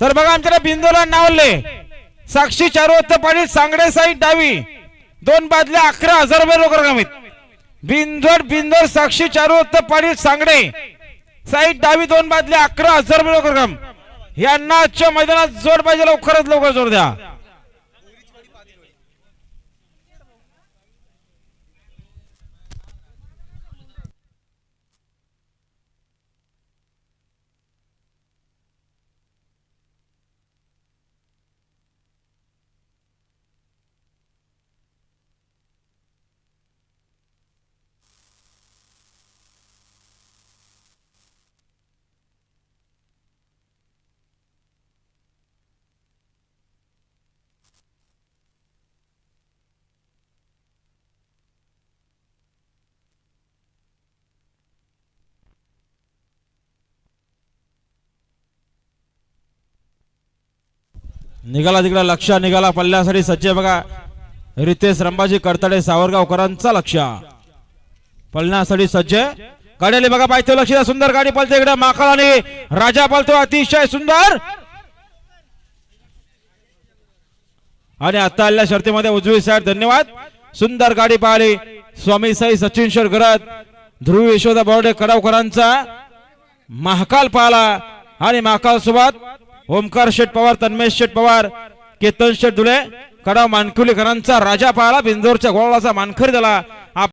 तर बघा आमच्याला बिंदूला नावले साक्षी चारोत्तर पाणी सांगडे साईड डावी 2 बादल्या 11,000 रुपये रोकड रकमेत। बिंदोर साक्षी चारोत्तर पाणी सांगडे साईड डावी 2 बादल्या 11,000 रुपये रोकड रक्कम। यांना आजच्या मैदानात जोड पाहिजे, लवकरात लवकर जोड द्या। निघाला तिकडे लक्ष निघाला पल्ल्यासाठी सज्ज बघा रितेश रंबाजी कडतडे सावरगावकरांचा लक्ष पळण्यासाठी सज्ज। गाडीले बघा पाहिजे लक्ष द्या, सुंदर गाडी पळते इकडे माकळ आणि राजा पळतो अतिशय सुंदर। आणि आता आलेल्या शर्तीमध्ये उजवी साईड धन्यवाद, सुंदर गाडी पाहिली स्वामी साई सचिन शेर गरज ध्रुव यशोदा बोर्डे कडावकरांचा महाकाल पाहला आणि महाकाल सोबत ओमकार शेठ पवार तन्मेश शेठ पवार केतन शेठ धुळे कडाव मानकुलीकरांचा राजा पाहला बिंदोरच्या गोळाचा मानखरी झाला।